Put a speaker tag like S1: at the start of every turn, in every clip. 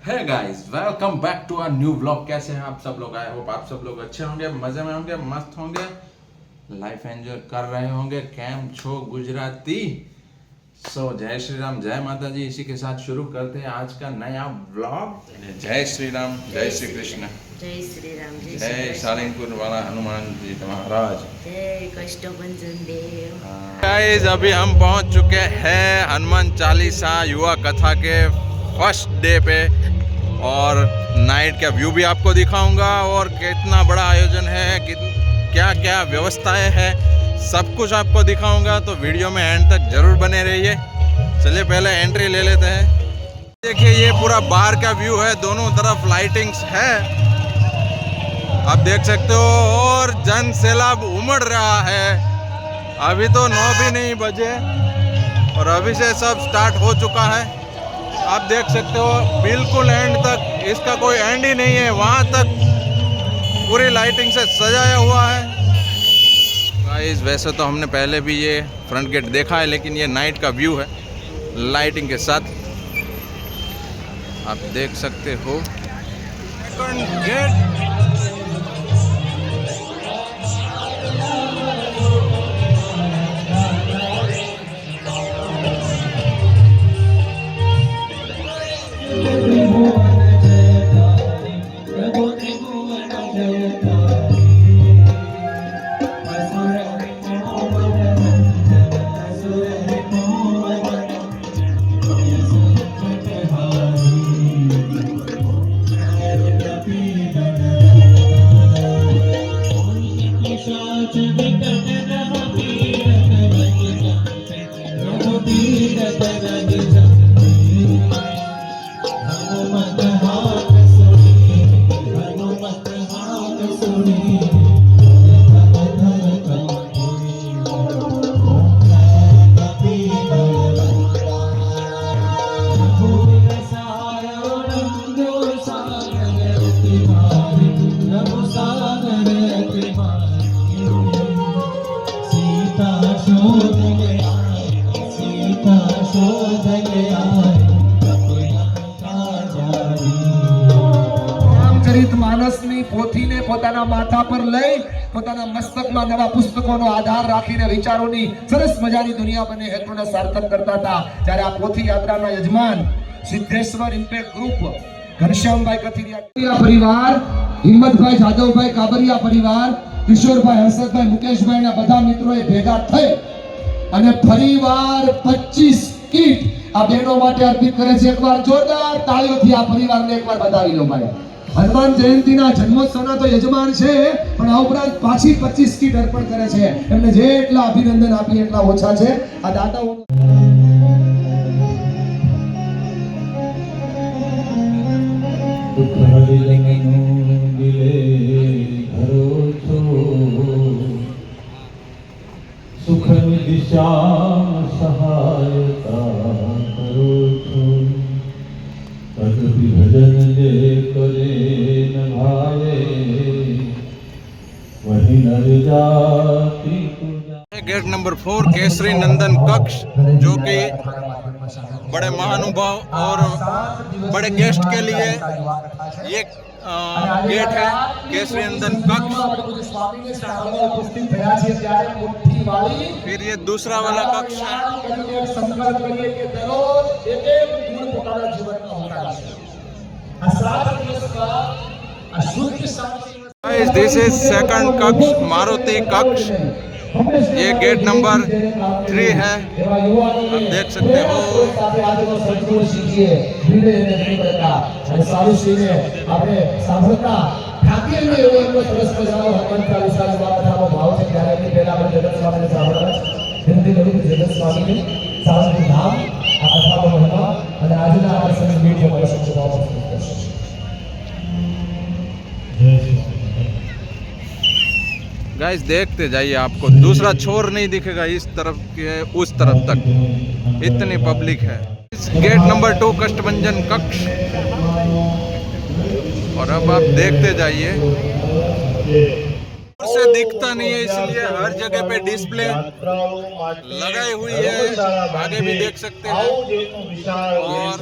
S1: है guys, welcome back to a new vlog. कैसे हैं आप सब लोग? आई होप आप सब लोग अच्छे होंगे, मजे में होंगे, मस्त होंगे, लाइफ एंजॉय कर रहे होंगे। कैम छो गुजराती। जय श्री राम, जय माता जी। इसी के साथ शुरू करते हैं आज का नया व्लॉग। जय श्री राम, जय श्री कृष्ण,
S2: जय श्री राम,
S1: जय सारंगपुर वाला हनुमान जी महाराज,
S2: जय कष्टभंजन देव।
S1: गाइस अभी हम पहुंच चुके हैं हनुमान चालीसा युवा कथा के फर्स्ट डे पे, और नाइट का व्यू भी आपको दिखाऊंगा, और कितना बड़ा आयोजन है, क्या क्या व्यवस्थाएं हैं, सब कुछ आपको दिखाऊंगा। तो वीडियो में एंड तक जरूर बने रहिए। चलिए पहले एंट्री ले लेते हैं। देखिए ये पूरा बाहर का व्यू है, दोनों तरफ लाइटिंग्स है, आप देख सकते हो, और जन सैलाब उमड़ रहा है। अभी तो 9 भी नहीं बजे और अभी से सब स्टार्ट हो चुका है। आप देख सकते हो बिल्कुल एंड तक, इसका कोई एंड ही नहीं है, वहाँ तक पूरी लाइटिंग से सजाया हुआ है। गाइस वैसे तो हमने पहले भी ये फ्रंट गेट देखा है, लेकिन ये नाइट का व्यू है लाइटिंग के साथ, आप देख सकते हो। फ्रंट गेट
S3: માનસની પોથીને પોતાના માથા પર લઈ પોતાના મસ્તકમાં નવા પુસ્તકોનો આધાર રાખીને વિચારોની સરસ મજાની દુનિયા બને હેતુને સાર્થક કરતા હતા, ત્યારે આ પોથી યાત્રાના યજમાન સિદ્ધેશ્વર ઇમ્પેક્ટ ગ્રુપ, ઘનશ્યામભાઈ કથિરિયા પરિવાર, હિંમતભાઈ જાદવભાઈ કાબરિયા પરિવાર, કિશોરભાઈ હર્ષદભાઈ મુકેશભાઈના બધા મિત્રોએ ભેગા થઈ અને ફરીવાર 25 કીટ આ બહેનો માટે અર્પિત કરે છે। એકવાર જોરદાર તાળીઓથી આ પરિવારને એકવાર બતાવી લો ભાઈ। હનુમાન જયંતીના જન્મોત્સવના તો યજમાન છે, પણ આ ઉપરાંત પાછી 25 કીટ અર્પણ કરે છે। એમને જેટલા અભિનંદન આપીએ એટલા ઓછા છે। આ દાતાઓ
S4: સુખની દિશા સહાયતા કરો છો, ભક્તિ ભજન જે કરે ન ભાવે વહી નર જાતિ
S1: गेट नंबर 4 केसरी नंदन कक्ष, जो कि बड़े महानुभाव और बड़े गेस्ट के लिए ये गेट है, केसरी नंदन कक्ष। फिर ये दूसरा वाला कक्ष है। दिस इज सेकंड कक्ष, मारुति कक्ष। ये गेट नंबर 3 है, आप देख सकते हो। गाइस देखते जाइए, आपको दूसरा छोर नहीं दिखेगा इस तरफ के उस तरफ तक, इतनी पब्लिक है। गेट नंबर 2 कष्टभंजन कक्ष, और अब आप देखते जाइए। से दिखता नहीं है, इसलिए हर जगह पे डिस्प्ले लगाई हुई है, आगे भी देख सकते हैं। और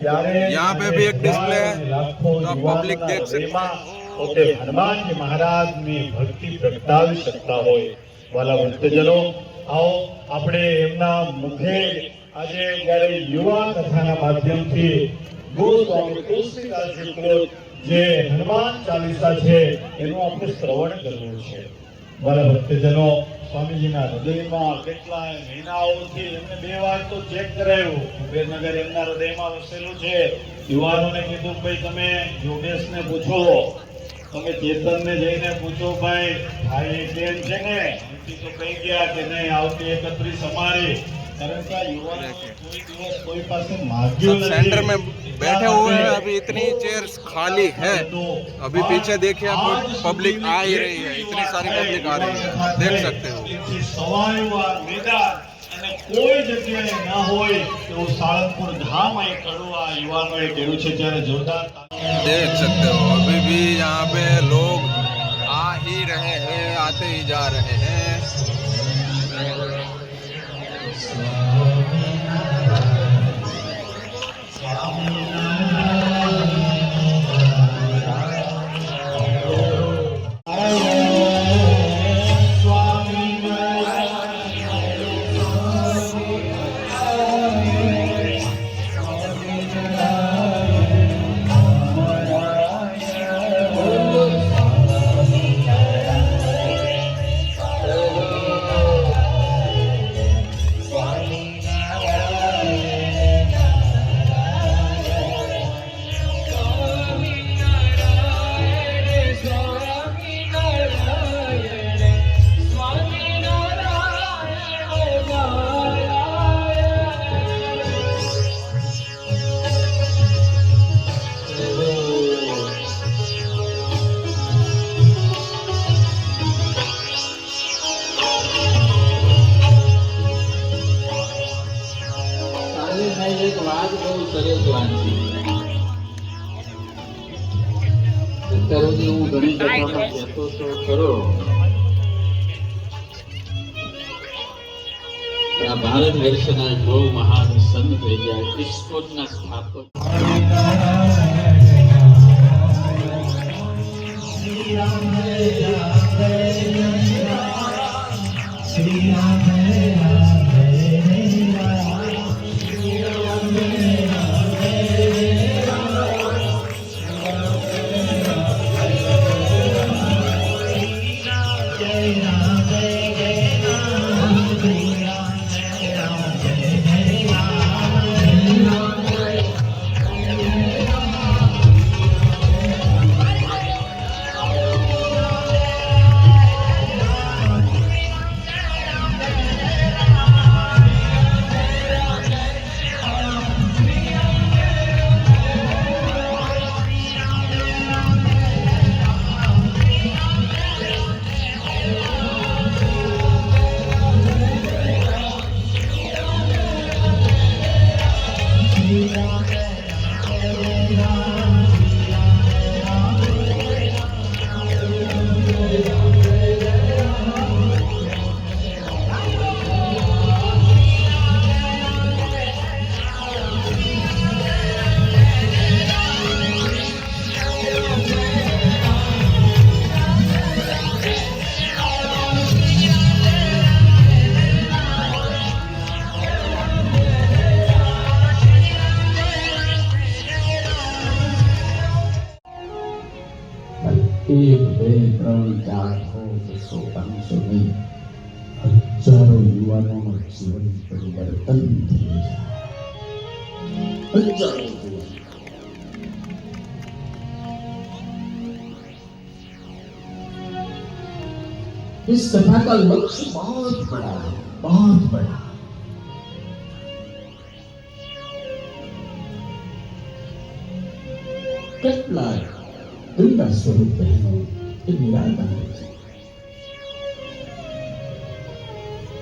S1: यहाँ पे भी एक डिस्प्ले है, तो आप पब्लिक देख सकते हैं।
S5: પોતે હનુમાનજી મહારાજની ભક્તિ પ્રગટાવી શકતા હોય. વાલા ભક્તજનો, આવો આપણે એમના મુખે આજે જ્યારે યુવા કથાના માધ્યમથી ગોસ્વામી તુલસીદાસજી કૃત જે હનુમાન ચાલીસા છે એનું આપણે શ્રવણ કરવું છે. વાલા ભક્તજનો, સ્વામીજીના હૃદયમાં કેટલાય મહિનાઓથી એમને 2 વાર તો ચેક કરાયું. કુબેરનગર એમના હૃદયમાં વસેલું છે. યુવાનોને કીધું ભાઈ તમે યોગેશને પૂછો, તમે ચેતનને જઈને પૂછો, ભાઈ ભાઈ બેન છે ને એમથી તો કહી ગયા કે નહીં આવતી 31 અમારી. કારણ કે આ યુવાનો કોઈ દિવસ કોઈ પાસે માગ્યું
S1: सब
S5: નથી.
S1: सेंटर में बैठे हुए हैं, अभी इतनी चेयर्स खाली है। अभी पीछे देखिए आप, पब्लिक आ ही रही है, इतनी सारी पब्लिक आ रही है, देख सकते हो।
S5: એથી સવાયું આ મેદાન અને કોઈ જગ્યાએ ન હોય તેવું સાળંગપુર ધામ અહીં ખડું આ યુવાનોએ કર્યું છે. ત્યારે જોરદાર
S1: देख सकते हो अभी भी यहाँ पे लोग आ ही रहे हैं, आते ही जा रहे हैं।
S6: એક વાત બહુ સરસ વાંચી. અત્યાર સુધી હું ઘણી કથામાં કહેતો તો ખરો, આ ભારત વર્ષના બહુ મહાન સંત થઈ ગયા, ઇસ્કોનના સ્થાપક. એક બે ત્રણ ચાર 100 500 નહીં, હજારો યુવાનોનું જીવન પરિવર્તન થઈ જાય. હજારો યુવાનો. इस कथा का लक्ष्य बहुत बड़ा है, बहुत बड़ा. કેટલાક ગંગા સ્વરૂપ બહેનો એ નિરાધાર છે.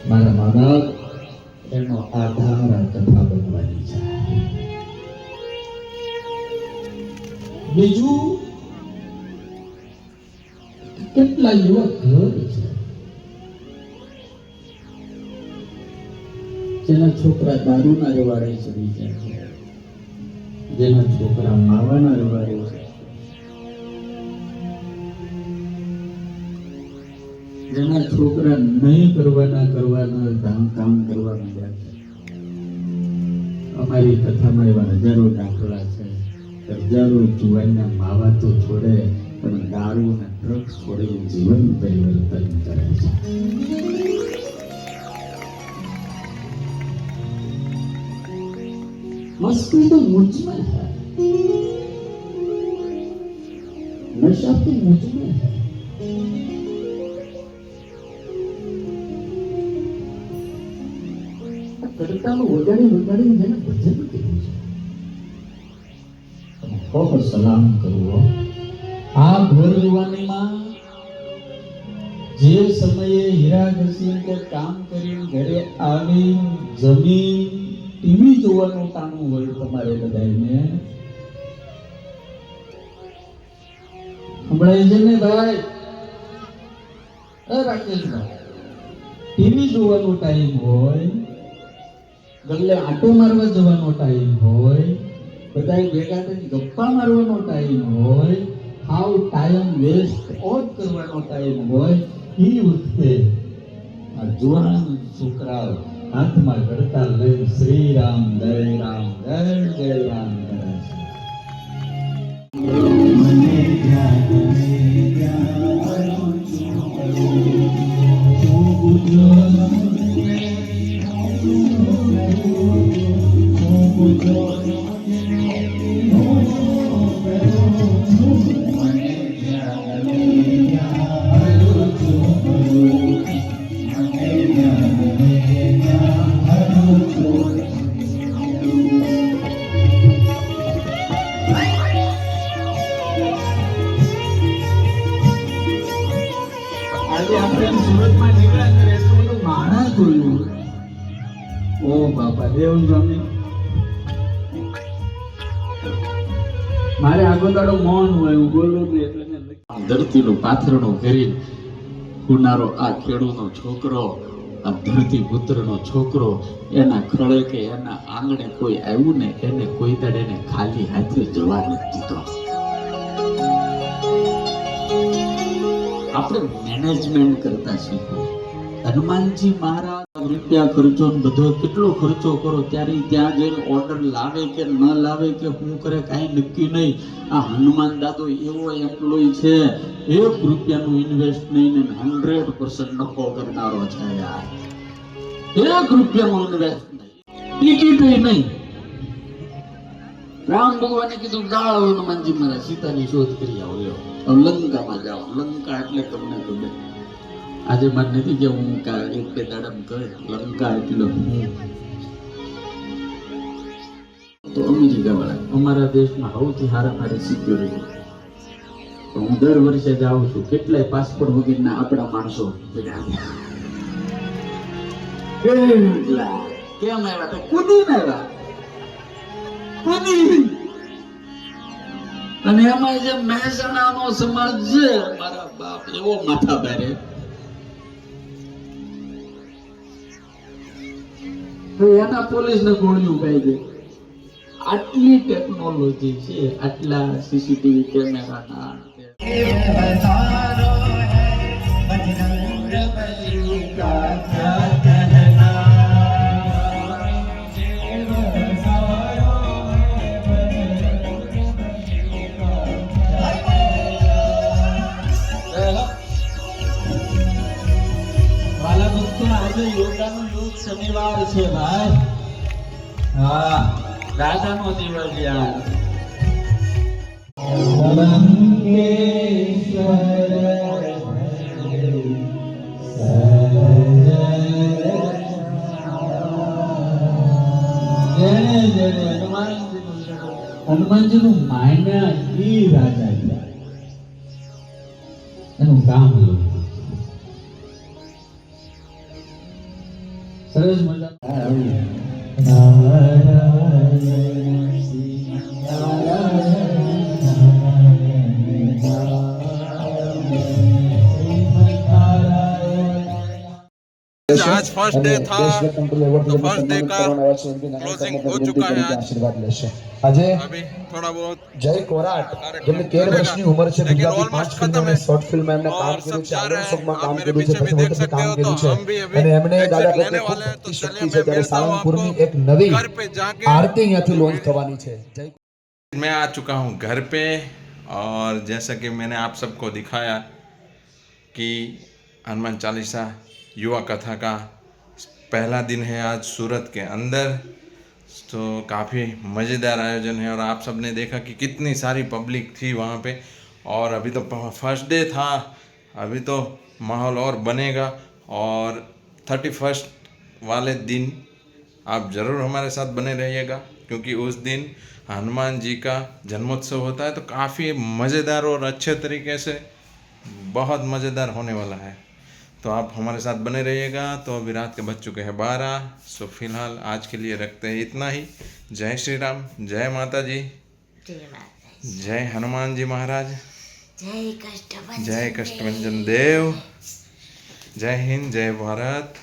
S6: મારા મા બાપ એનો આધાર આ કથા બનવાની છે. બીજું કેટલા યુવક ઘર છે જેના છોકરા દારૂના રવાડે ચડી જાય છે, જેના છોકરા માવાના રવાડે છે, જેના છોકરા નહીં કરવાના કામ કરવા માંડ્યા છે. અમારી કથામાં એવા હજારો દાખલા છે. હજારો જુવાનના માવા તો છોડે પણ દારૂ અને ડ્રગ્સ છોડી જીવન પરિવર્તન કરે છે. मस्ती तो मुझ में है, नशा तो मुझ में है. કરતાનું વગાડી જેને ભજન કર્યું છે, ખૂબ સલામ કરવો. આ ઘર યુવાનીમાં જે સમયે હીરા ઘસીને કે કામ કરીને ઘરે આવી જમીન ટીવી જોવાનું ટાણું હોય તમારે બધાને સંભળાય છે ને ભાઈ? રાકેશભાઈ, ટીવી જોવાનો ટાઈમ હોય, ગલ્લે આટો મારવા જવાનો ટાઈમ હોય, બધા ભેગા થઈને ગપ્પા મારવાનો ટાઈમ હોય, હાવ ટાઈમ વેસ્ટ ઓફ કરવાનો ટાઈમ હોય, એ વખતે આ જુવાન છોકરાઓ હાથમાં કરતા લઈને શ્રી રામ જય રામ જય જય રામ કરે છે. મને આજે આપણે સુરતમાં નીકળ્યા ત્યારે એટલું બધું માણસ જોયું. ઓ બાપા દેવ સ્વામી, મારે આગળ દાડો મૌન હોય, હું બોલું નહીં એટલે ધરતીનું પાથરણું કરીને કુનારો આ ખેડૂનો છોકરો, આ ધરતી પુત્રનો છોકરો, એના ખળે કે એના આંગણે કોઈ આવ્યું ને એને કોઈ દાડે એને ખાલી હાથે જવા નથી દીધો. આપણે મેનેજમેન્ટ કરતા શીખવું. હનુમાનજી મહારાજ રૂપિયા ખર્ચો બધો કેટલો ખર્ચો કરો ત્યારે ત્યાં જઈને ઓર્ડર લાવે કે ન લાવે કે શું કરે કાંઈ નક્કી નહીં. આ હનુમાન દાદો એવો એમ્પ્લોય છે, 1 રૂપિયાનું ઇન્વેસ્ટ નહીં ને 100% નફો કરનારો છે યાર. 1 રૂપિયાનું ઇન્વેસ્ટ નહીં, ટિકિટ નહીં. રામ ભગવાને કીધું જાઓ હનુમાનજી મહારાજ સીતાની શોધ કરી આવો, લ્યો લંકામાં જાઓ. લંકા એટલે તમને ખબર, આજે મારે નથી કે હું એક બે દાડામાં કહે લંકા એટલે હું તો અમેરિકા વાળા અમારા દેશમાં સૌથી સારા સિક્યોરિટી. હું દર વર્ષે જાઉં છું, કેટલાય પાસપોર્ટ વગેરેના આપણા માણસો કેમ આવ્યા? કુદીને આવ્યા, કુદી. અને એમાં જે મહેસાણાનો સમાજ છે, મારા બાપ એવો માથા ભારે. એના પોલીસને ગોળીઓ ગાઈ દે. આટલી ટેકનોલોજી છે, આટલા સીસીટીવી કેમેરાના. વાલા ભક્તો, આજે યોગાનો યોગ શનિવાર છે ભાઈ. હા, દાદાનો દિવસ યાર. હનુમાનજીનું માન્યા ઈ રાજા એનું કામ સરસ મજા.
S1: आज फर्स्ट डे था तो फर्स्ट डे का क्लोजिंग हो चुका है आज
S3: આશીર્વાદ લેશે આજે
S1: अभी थोड़ा बहुत
S3: જય કોરાટ
S1: कार्यक्रम
S3: જેમને 13
S1: चलेगा,
S3: વર્ષની ઉંમર છે
S1: लेकिन
S3: ગુજરાતી
S1: almost
S3: 5 ફિલ્મ
S1: खत्म
S3: અને
S1: है।
S3: શોર્ટ ફિલ્મ એમને કામ
S1: और सब
S3: કર્યું છે
S1: जा रहे
S3: આલોકમાં
S1: हैं,
S3: કામ
S1: आप मेरे
S3: કર્યું છે
S1: पीछे भी
S3: પછી
S1: देख
S3: મોટું
S1: सकते
S3: કામ
S1: हो,
S3: કર્યું
S1: तो
S3: છે
S1: हम भी अभी
S3: અને એમને
S1: exit
S3: દાદા
S1: लेने
S3: પ્રત્યે
S1: वाले
S3: ખૂબ
S1: हैं, तो
S3: મોટી
S1: चलिए
S3: શક્તિ છે
S1: मैं
S3: ત્યારે
S1: मिलता हूँ
S3: સાળંગપુરની
S1: आपको
S3: એક નવી
S1: घर पे जाके।
S3: આરતી અહીંયાથી લોન્ચ થવાની છે જય
S1: मैं आ चुका हूँ घर पे और जैसा कि मैंने आप सबको दिखाया कि हनुमान चालीसा युवा कथा का पहला दिन है आज सूरत के अंदर, तो काफ़ी मज़ेदार आयोजन है और आप सब ने देखा कि कितनी सारी पब्लिक थी वहाँ पे। और अभी तो फर्स्ट डे था, अभी तो माहौल और बनेगा और 31 वाले दिन आप ज़रूर हमारे साथ बने रहिएगा, क्योंकि उस दिन हनुमान जी का जन्मोत्सव होता है, तो काफ़ी मज़ेदार और अच्छे तरीके से बहुत मज़ेदार होने वाला है। तो आप हमारे साथ बने रहिएगा। तो अभी रात के बज चुके हैं 12, सो फिलहाल आज के लिए रखते हैं इतना ही। जय श्री राम, जय माता जी,
S2: जय माता,
S1: जय हनुमान जी महाराज,
S2: जय कष्टभंजन
S1: जय कष्टभंजन देव, जय हिंद, जय भारत।